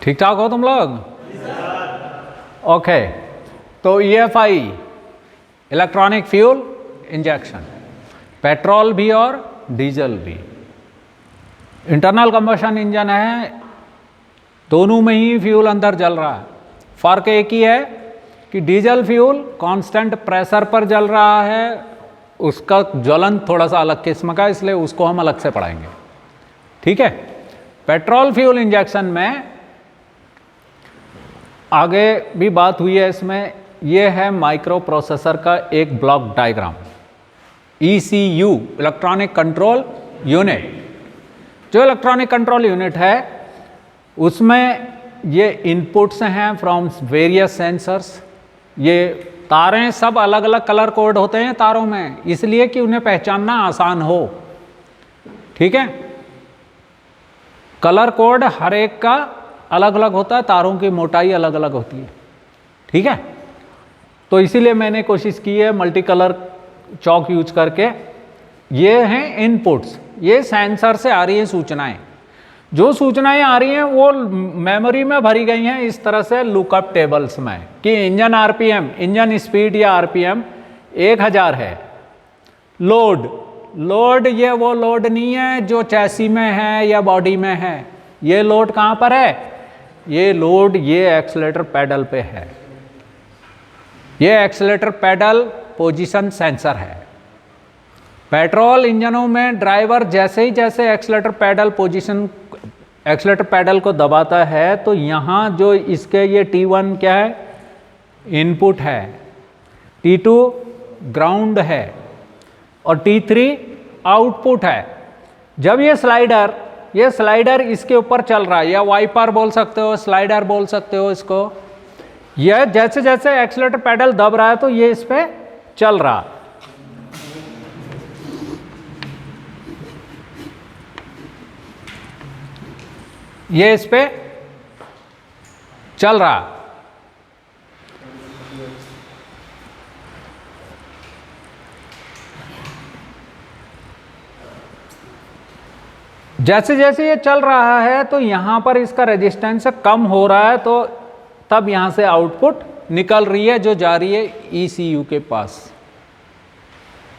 ठीक ठाक हो तुम लोग? ओके, तो EFI electronic fuel injection, petrol भी और डीजल भी। इंटरनल कंबशन इंजन है, दोनों में ही फ्यूल अंदर जल रहा है। फ़र्क एक ही है कि डीजल फ्यूल कांस्टेंट प्रेशर पर जल रहा है, उसका ज्वलन थोड़ा सा अलग किस्म का, इसलिए उसको हम अलग से पढ़ाएंगे। ठीक है। पेट्रोल फ्यूल इंजेक्शन में आगे भी बात हुई है इसमें। यह है माइक्रो प्रोसेसर का एक block diagram, ECU electronic control unit. जो इलेक्ट्रॉनिक कंट्रोल यूनिट है उसमें ये इनपुट्स हैं फ्रॉम वेरियस सेंसर्स। ये तारें सब अलग अलग कलर कोड होते हैं तारों में, इसलिए कि उन्हें पहचानना आसान हो। ठीक है, कलर कोड हर एक का अलग अलग होता है, तारों की मोटाई अलग अलग होती है। ठीक है, तो इसीलिए मैंने कोशिश की है मल्टी कलर चौक यूज करके। ये हैं इनपुट्स, ये सेंसर से आ रही हैं सूचनाएं। जो सूचनाएं आ रही हैं वो मेमोरी में भरी गई हैं इस तरह से लुकअप टेबल्स में कि इंजन RPM, इंजन स्पीड या RPM 1000 है। लोड ये वो लोड नहीं है जो चैसी में है या बॉडी में है। ये लोड कहाँ पर है? ये लोड ये एक्सीलरेटर पैडल पे है। ये एक्सीलरेटर पैडल पोजीशन सेंसर है। पेट्रोल इंजनों में ड्राइवर जैसे ही एक्सीलरेटर पैडल को दबाता है तो यहाँ जो इसके ये T1 क्या है? इनपुट है, T2 ग्राउंड है और T3 आउटपुट है। जब ये स्लाइडर इसके ऊपर चल रहा है, या वाइपर बोल सकते हो, स्लाइडर बोल सकते हो इसको। यह जैसे जैसे एक्सीलरेटर पैडल दब रहा है तो ये इस पे चल रहा। ये इस पे चल रहा। जैसे जैसे ये चल रहा है तो यहां पर इसका रेजिस्टेंस कम हो रहा है, तो तब यहां से आउटपुट निकल रही है जो जा रही है ECU के पास,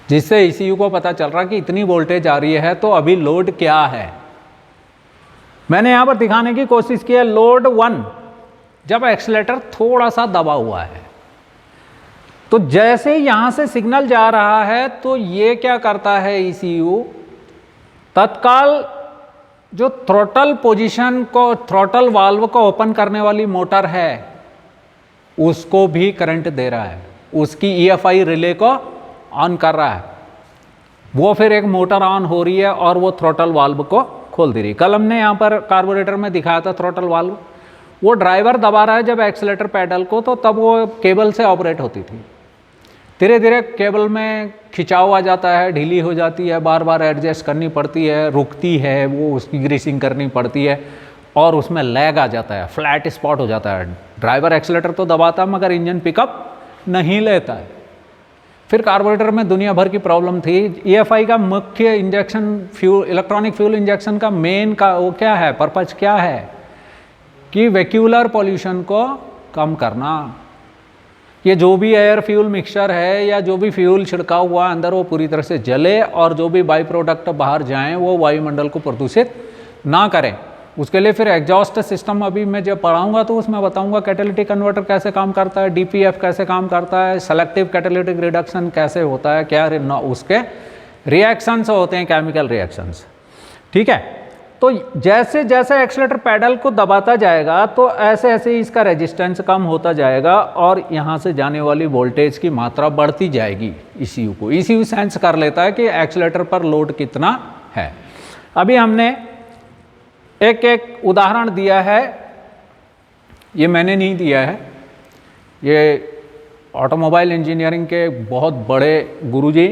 जिससे ECU को पता चल रहा है कि इतनी वोल्टेज आ रही है तो अभी लोड क्या है। मैंने यहां पर दिखाने की कोशिश की है लोड 1, जब एक्सीलरेटर थोड़ा सा दबा हुआ है तो जैसे ही यहां से सिग्नल जा रहा है तो ये क्या करता है ECU, तत्काल जो थ्रोटल पोजीशन को, थ्रोटल वाल्व को ओपन करने वाली मोटर है उसको भी करंट दे रहा है, उसकी EFI रिले को ऑन कर रहा है। वो फिर एक मोटर ऑन हो रही है और वो थ्रोटल वाल्व को खोल दे रही है। कल हमने यहाँ पर कार्बोरेटर में दिखाया था थ्रोटल वाल्व, वो ड्राइवर दबा रहा है जब एक्सीलरेटर पैडल को, तो तब वो केबल से ऑपरेट होती थी। धीरे धीरे केबल में खिंचाव आ जाता है, ढीली हो जाती है, बार बार एडजस्ट करनी पड़ती है, रुकती है, वो उसकी ग्रीसिंग करनी पड़ती है और उसमें लैग आ जाता है, फ्लैट स्पॉट हो जाता है। ड्राइवर एक्सीलरेटर तो दबाता है मगर इंजन पिकअप नहीं लेता है। फिर कार्बोरेटर में दुनिया भर की प्रॉब्लम थी। EFI का मुख्य injection fuel, electronic fuel injection का मेन का वो क्या है, पर्पज क्या है कि वेक्यूलर पॉल्यूशन को कम करना। ये जो भी एयर फ्यूल मिक्सचर है या जो भी फ्यूल छिड़का हुआ अंदर वो पूरी तरह से जले और जो भी बाई प्रोडक्ट बाहर जाएं वो वायुमंडल को प्रदूषित ना करें। उसके लिए फिर एग्जॉस्ट सिस्टम अभी मैं जब पढ़ाऊंगा तो उसमें बताऊंगा कैटालिटिक कन्वर्टर कैसे काम करता है, DPF कैसे काम करता है, सेलेक्टिव कैटालिटिक रिडक्शन कैसे होता है, क्या उसके रिएक्शंस होते हैं, केमिकल रिएक्शंस। ठीक है, तो जैसे जैसे एक्सीलरेटर पैडल को दबाता जाएगा तो ऐसे ऐसे इसका रेजिस्टेंस कम होता जाएगा और यहाँ से जाने वाली वोल्टेज की मात्रा बढ़ती जाएगी। ECU को ECU सेंस कर लेता है कि एक्सीलरेटर पर लोड कितना है। अभी हमने एक एक उदाहरण दिया है, ये मैंने नहीं दिया है, ये ऑटोमोबाइल इंजीनियरिंग के बहुत बड़े गुरुजी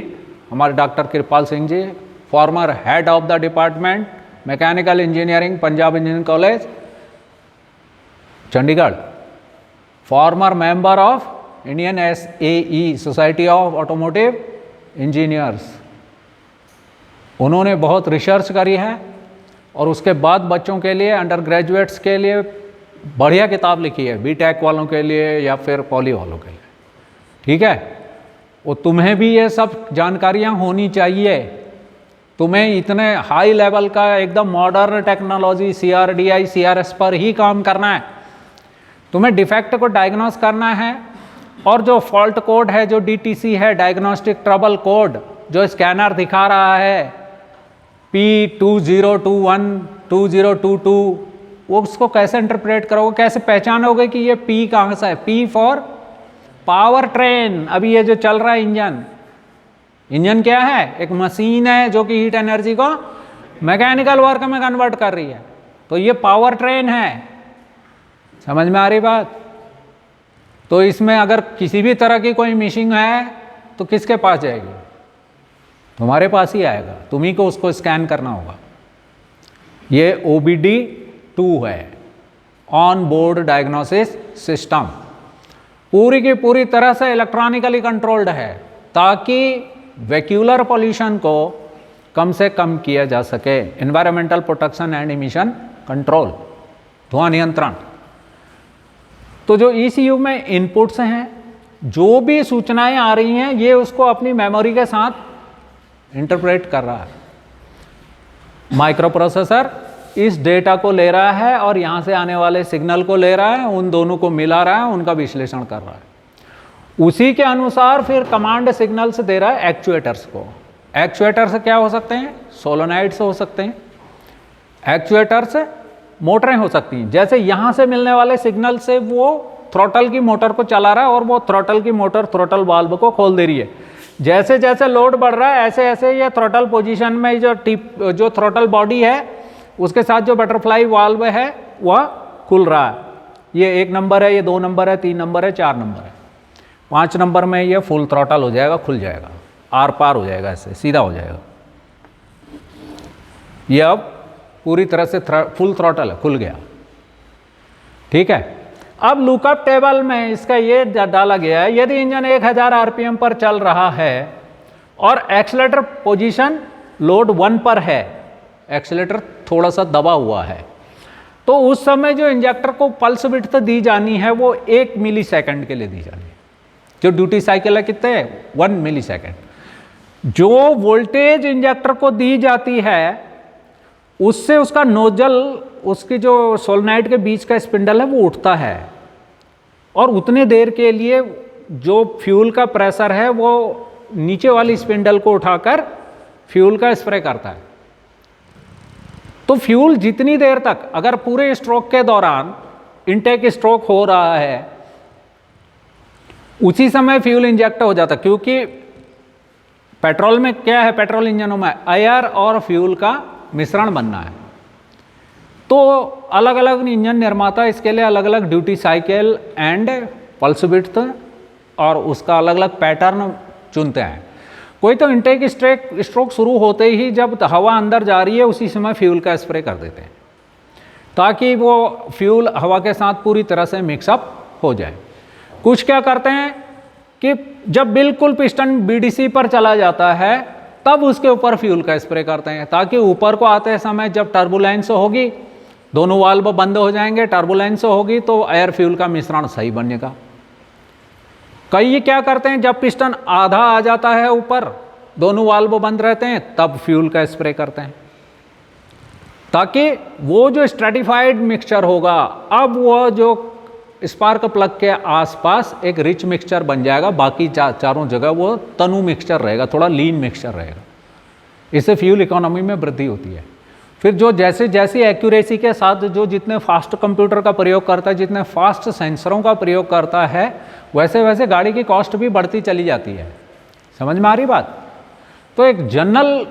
हमारे doctor Kripal Singh ji, former head of the department mechanical engineering Punjab engineering college Chandigarh, former member of Indian SAE society of automotive engineers. उन्होंने बहुत रिसर्च करी है और उसके बाद बच्चों के लिए, अंडर ग्रेजुएट्स के लिए बढ़िया किताब लिखी है बीटेक वालों के लिए या फिर पॉली वालों के लिए, ठीक है। वो तुम्हें भी ये सब जानकारियाँ होनी चाहिए। तुम्हें इतने हाई लेवल का एकदम मॉडर्न टेक्नोलॉजी CRDI CRS पर ही काम करना है। तुम्हें डिफेक्ट को डायग्नोस करना है, और जो फॉल्ट कोड है, जो DTC है, डायग्नोस्टिक ट्रबल कोड, जो स्कैनर दिखा रहा है P2021 2022, वो उसको कैसे इंटरप्रेट करोगे, कैसे पहचानोगे कि ये P कहाँ से है। P for power train. अभी ये जो चल रहा है इंजन क्या है, एक मशीन है जो कि हीट एनर्जी को मैकेनिकल वर्क में कन्वर्ट कर रही है, तो ये पावर ट्रेन है। समझ में आ रही बात। तो इसमें अगर किसी भी तरह की कोई मिसिंग है तो किसके पास जाएगी, तुम्हारे पास ही आएगा, तुम्ही को उसको स्कैन करना होगा। ये OBD2 है, ऑन बोर्ड डायग्नोसिस सिस्टम, पूरी की पूरी तरह से इलेक्ट्रॉनिकली कंट्रोल्ड है, ताकि वैक्यूलर पॉल्यूशन को कम से कम किया जा सके। Environmental protection and emission control, धुआं नियंत्रण। तो जो ECU में इनपुट्स हैं, जो भी सूचनाएं आ रही हैं, ये उसको अपनी मेमोरी के साथ इंटरप्रेट कर रहा है। माइक्रो प्रोसेसर इस डेटा को ले रहा है और यहाँ से आने वाले सिग्नल को ले रहा है, उन दोनों को मिला रहा है, उनका विश्लेषण कर रहा है। उसी के अनुसार फिर कमांड सिग्नल्स दे रहा है एक्चुएटर्स को। एक्चुएटर्स क्या हो सकते हैं, सोलोनाइड्स हो सकते हैं। एक्चुएटर्स मोटरें हो सकती हैं। जैसे यहाँ से मिलने वाले सिग्नल से वो थ्रॉटल की मोटर को चला रहा है, और वो थ्रॉटल की मोटर थ्रॉटल वाल्व को खोल दे रही है। जैसे जैसे लोड बढ़ रहा है, ऐसे ऐसे ये थ्रॉटल पोजीशन में जो थ्रॉटल बॉडी है, उसके साथ जो बटरफ्लाई वाल्व है वह खुल रहा है। ये 1 नंबर है, ये 2 नंबर है, 3 नंबर है, 4 नंबर है, 5 नंबर में ये फुल थ्रॉटल हो जाएगा, खुल जाएगा, आर पार हो जाएगा, ऐसे सीधा हो जाएगा। ये अब पूरी तरह से फुल थ्रॉटल है, खुल गया, ठीक है। अब लुकअप टेबल में इसका ये डाला गया है, यदि इंजन 1000 RPM पर चल रहा है और एक्सीलरेटर पोजीशन लोड 1 पर है, एक्सीलरेटर थोड़ा सा दबा हुआ है, तो उस समय जो इंजेक्टर को पल्स विड्थ दी जानी है वो 1 मिलीसेकंड के लिए दी जानी है। जो ड्यूटी साइकिल है कितने, 1 मिलीसेकंड। जो वोल्टेज इंजेक्टर को दी जाती है, उससे उसका नोजल, उसकी जो सोलेनॉइड के बीच का स्पिंडल है वो उठता है, और उतने देर के लिए जो फ्यूल का प्रेशर है वो नीचे वाली स्पिंडल को उठाकर फ्यूल का स्प्रे करता है। तो फ्यूल जितनी देर तक, अगर पूरे स्ट्रोक के दौरान इनटेक स्ट्रोक हो रहा है, उसी समय फ्यूल इंजेक्ट हो जाता है। क्योंकि पेट्रोल में क्या है, पेट्रोल इंजनों में एयर और फ्यूल का मिश्रण बनना है। तो अलग अलग इंजन निर्माता इसके लिए अलग अलग duty cycle and pulse width और उसका अलग अलग पैटर्न चुनते हैं। कोई तो इनटेक स्ट्रोक शुरू होते ही जब हवा अंदर जा रही है उसी समय फ्यूल का स्प्रे कर देते हैं, ताकि वो फ्यूल हवा के साथ पूरी तरह से मिक्सअप हो जाए। कुछ क्या करते हैं कि जब बिल्कुल पिस्टन BDC पर चला जाता है तब उसके ऊपर फ्यूल का स्प्रे करते हैं, ताकि ऊपर को आते समय जब टर्बुलेंस होगी, दोनों वाल्व बंद हो जाएंगे, टर्बुलेंस होगी तो एयर फ्यूल का मिश्रण सही बनेगा। कई क्या करते हैं, जब पिस्टन आधा आ जाता है ऊपर, दोनों वाल्व बंद रहते हैं, तब फ्यूल का स्प्रे करते हैं, ताकि वो जो स्ट्रेटिफाइड मिक्सचर होगा, अब वो जो स्पार्क प्लग के आसपास एक रिच मिक्सचर बन जाएगा, बाकी चारों जगह वो तनु मिक्सचर रहेगा, थोड़ा लीन मिक्सचर रहेगा। इससे फ्यूल इकोनॉमी में वृद्धि होती है। फिर जो जैसे जैसी एक्यूरेसी के साथ जो जितने फास्ट कंप्यूटर का प्रयोग करता है, जितने फास्ट सेंसरों का प्रयोग करता है, वैसे वैसे गाड़ी की कॉस्ट भी बढ़ती चली जाती है। समझ में आ रही बात। तो एक जनरल,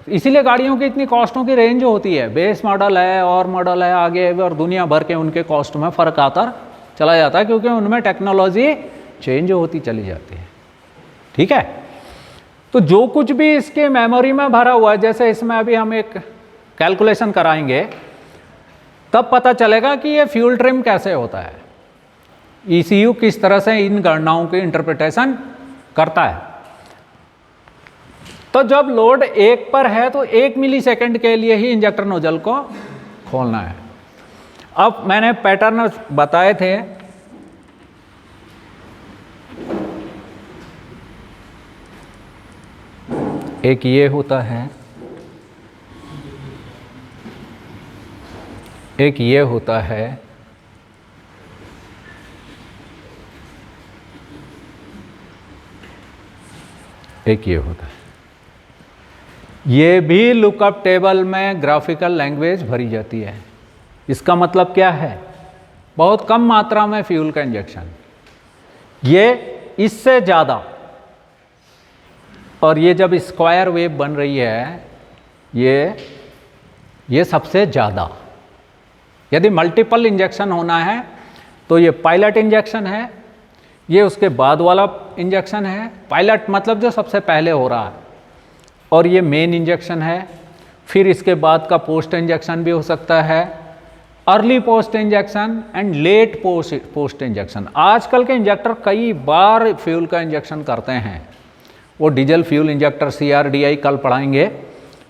इसीलिए गाड़ियों की इतनी कॉस्टों की रेंज होती है, बेस मॉडल है और मॉडल है आगे, और दुनिया भर के उनके कॉस्ट में फ़र्क आता चला जाता है, क्योंकि उनमें टेक्नोलॉजी चेंज होती चली जाती है। ठीक है। तो जो कुछ भी इसके मेमोरी में भरा हुआ है, जैसे इसमें अभी हम एक कैलकुलेशन कराएंगे तब पता चलेगा कि ये फ्यूल ट्रिम कैसे होता है, ECU किस तरह से इन गणनाओं की इंटरप्रिटेशन करता है। तो जब लोड 1 पर है तो 1 मिलीसेकंड के लिए ही इंजेक्टर नोजल को खोलना है। अब मैंने पैटर्न बताए थे, एक ये होता है, एक ये होता है, एक ये होता है। ये भी लुकअप टेबल में ग्राफिकल लैंग्वेज भरी जाती है। इसका मतलब क्या है? बहुत कम मात्रा में फ्यूल का इंजेक्शन, ये इससे ज़्यादा, और ये जब स्क्वायर वेव बन रही है, ये सबसे ज़्यादा। यदि मल्टीपल इंजेक्शन होना है तो ये पायलट इंजेक्शन है, ये उसके बाद वाला इंजेक्शन है। पायलट मतलब जो सबसे पहले हो रहा है, और ये मेन इंजेक्शन है। फिर इसके बाद का पोस्ट इंजेक्शन भी हो सकता है, early post injection and let post injection. आजकल के इंजेक्टर कई बार फ्यूल का इंजेक्शन करते हैं। वो डीजल फ्यूल इंजेक्टर CRDI कल पढ़ाएंगे,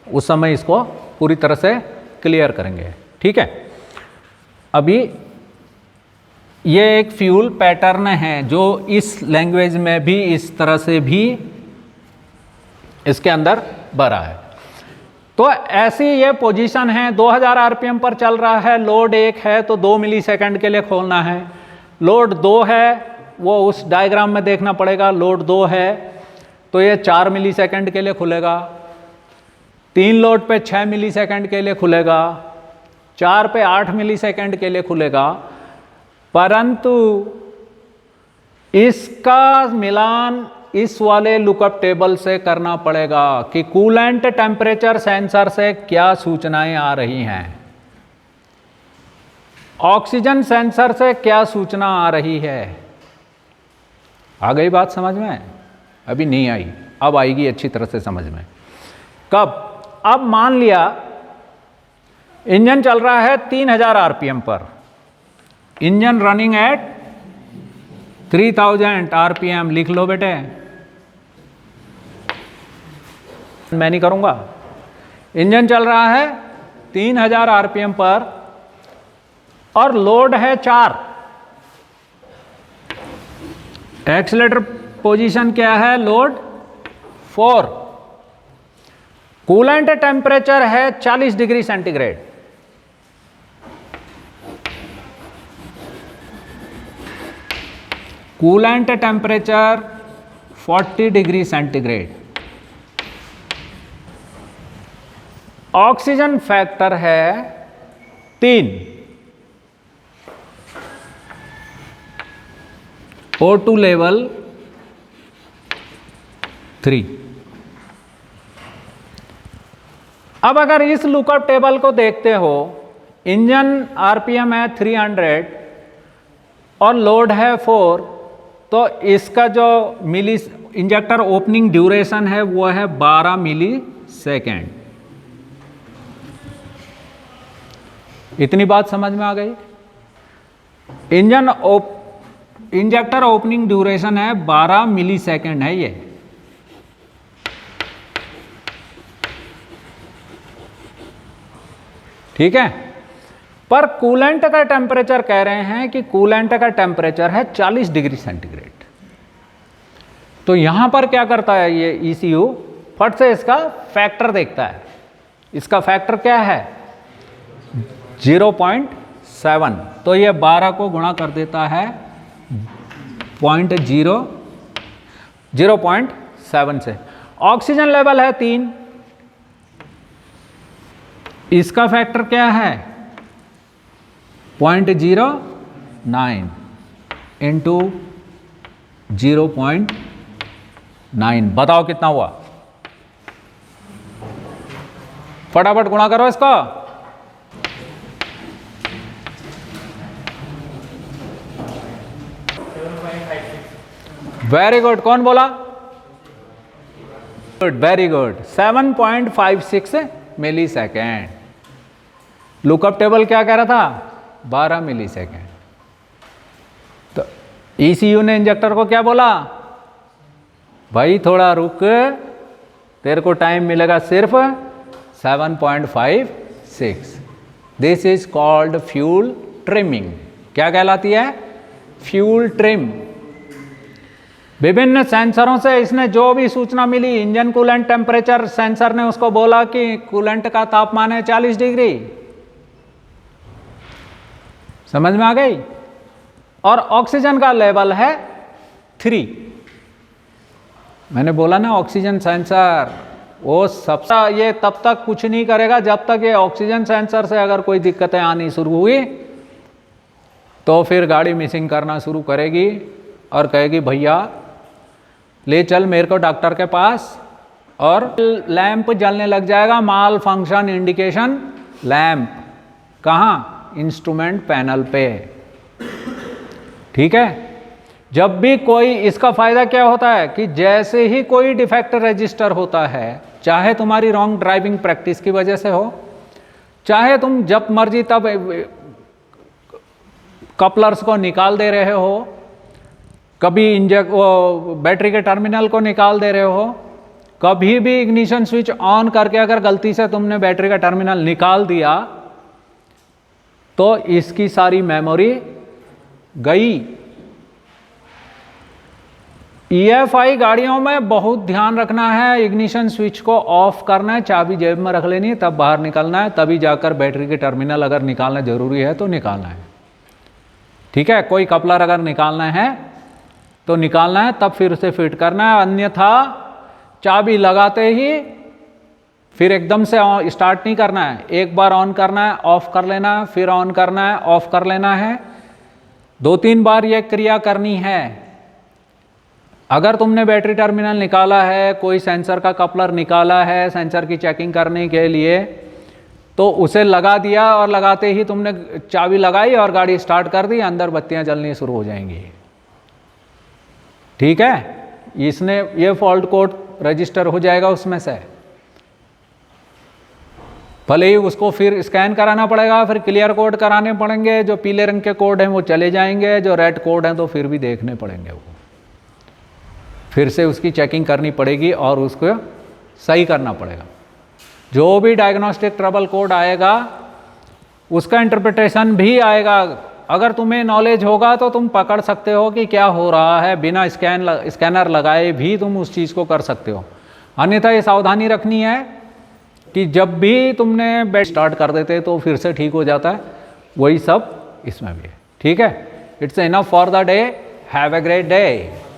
उस समय इसको पूरी तरह से क्लियर करेंगे। ठीक है, अभी ये एक फ्यूल पैटर्न है जो इस लैंग्वेज में भी इस तरह से भी इसके अंदर भरा है। तो ऐसी ये पोजीशन है, 2000 RPM पर चल रहा है, लोड 1 है तो 2 मिलीसेकंड के लिए खोलना है। लोड 2 है, वो उस डायग्राम में देखना पड़ेगा। लोड 2 है तो ये 4 मिलीसेकंड के लिए खुलेगा, 3 लोड पे 6 मिलीसेकंड के लिए खुलेगा, 4 पे 8 मिलीसेकंड के लिए खुलेगा। परंतु इसका मिलान इस वाले लुकअप टेबल से करना पड़ेगा कि कूलेंट टेम्परेचर सेंसर से क्या सूचनाएं आ रही हैं, ऑक्सीजन सेंसर से क्या सूचना आ रही है। आ गई बात समझ में? अभी नहीं आई, अब आएगी अच्छी तरह से समझ में। कब? अब मान लिया इंजन चल रहा है 3000 RPM पर, इंजन रनिंग एट 3000 RPM। लिख लो बेटे, मैं नहीं करूंगा। इंजन चल रहा है 3000 RPM पर और लोड है 4। एक्सीलरेटर पोजीशन क्या है? लोड 4। कूलेंट टेम्परेचर है 40 degree centigrade. Coolant temperature 40 degree centigrade. Oxygen factor है 3, O2 लेवल 3। अब अगर इस लुकअप टेबल को देखते हो, इंजन RPM है 300 और लोड है 4, तो इसका जो इंजेक्टर ओपनिंग ड्यूरेशन है वो है 12 मिलीसेकेंड। इतनी बात समझ में आ गई? इंजेक्टर ओपनिंग ड्यूरेशन है 12 मिलीसेकेंड है ये। ठीक है, पर कूलेंट का टेम्परेचर कह रहे हैं कि कूलेंट का टेम्परेचर है 40 डिग्री सेंटीग्रेड। तो यहां पर क्या करता है ये ECU? फट से इसका फैक्टर देखता है। इसका फैक्टर क्या है? 0.7। तो ये 12 को गुणा कर देता है 0.7 से। ऑक्सीजन लेवल है 3, इसका फैक्टर क्या है? 0.09 इंटू 0.9। बताओ कितना हुआ? फटाफट गुणा करो इसका। वेरी गुड, कौन बोला? Good, very good, 7.56 millisecond. Lookup table क्या कह रहा था? 12 मिलीसेकेंड। तो ECU ने इंजेक्टर को क्या बोला? भाई थोड़ा रुक, तेरे को टाइम मिलेगा सिर्फ 7.56। This is called fuel trimming. क्या कहलाती है? Fuel trim. विभिन्न सेंसरों से इसने जो भी सूचना मिली, इंजन कूलेंट टेम्परेचर सेंसर ने उसको बोला कि कूलेंट का तापमान है 40 डिग्री, समझ में आ गई, और ऑक्सीजन का लेवल है 3। मैंने बोला ना ऑक्सीजन सेंसर वो सबसे, ये तब तक कुछ नहीं करेगा जब तक ये ऑक्सीजन सेंसर से अगर कोई दिक्कतें आनी शुरू हुई तो फिर गाड़ी मिसिंग करना शुरू करेगी और कहेगी भैया ले चल मेरे को डॉक्टर के पास, और लैंप जलने लग जाएगा, माल फंक्शन इंडिकेशन लैंप। कहाँ? इंस्ट्रूमेंट पैनल पे। ठीक है। जब भी कोई, इसका फायदा क्या होता है कि जैसे ही कोई डिफेक्ट रजिस्टर होता है, चाहे तुम्हारी रॉन्ग ड्राइविंग प्रैक्टिस की वजह से हो, चाहे तुम जब मर्जी तब कपलर्स को निकाल दे रहे हो, कभी बैटरी के टर्मिनल को निकाल दे रहे हो, कभी भी इग्निशन स्विच ऑन करके अगर गलती से तुमने बैटरी का टर्मिनल निकाल दिया तो इसकी सारी मेमोरी गई। EFI गाड़ियों में बहुत ध्यान रखना है, इग्निशन स्विच को ऑफ करना है, चाबी जेब में रख लेनी है, तब बाहर निकलना है, तभी जाकर बैटरी के टर्मिनल अगर निकालना जरूरी है तो निकालना है। ठीक है। कोई कपलर अगर निकालना है तो निकालना है, तब फिर उसे फिट करना है, अन्यथा चाबी लगाते ही फिर एकदम से स्टार्ट नहीं करना है। एक बार ऑन करना है, ऑफ कर लेना है, फिर ऑन करना है, ऑफ कर लेना है, 2-3 बार ये क्रिया करनी है। अगर तुमने बैटरी टर्मिनल निकाला है, कोई सेंसर का कपलर निकाला है सेंसर की चेकिंग करने के लिए, तो उसे लगा दिया और लगाते ही तुमने चाबी लगाई और गाड़ी स्टार्ट कर दी, अंदर बत्तियां जलनी शुरू हो जाएंगी। ठीक है। इसने ये फॉल्ट कोड रजिस्टर हो जाएगा उसमें से, भले ही उसको फिर स्कैन कराना पड़ेगा, फिर क्लियर कोड कराने पड़ेंगे, जो पीले रंग के कोड हैं वो चले जाएंगे, जो रेड कोड हैं तो फिर भी देखने पड़ेंगे, वो फिर से उसकी चेकिंग करनी पड़ेगी और उसको सही करना पड़ेगा। जो भी डायग्नोस्टिक ट्रबल कोड आएगा उसका इंटरप्रिटेशन भी आएगा। अगर तुम्हें नॉलेज होगा तो तुम पकड़ सकते हो कि क्या हो रहा है, बिना स्कैनर लगाए भी तुम उस चीज़ को कर सकते हो। अन्यथा ये सावधानी रखनी है कि जब भी तुमने बैट स्टार्ट कर देते तो फिर से ठीक हो जाता है, वही सब इसमें भी है। ठीक है। It's enough for the day. Have a great day.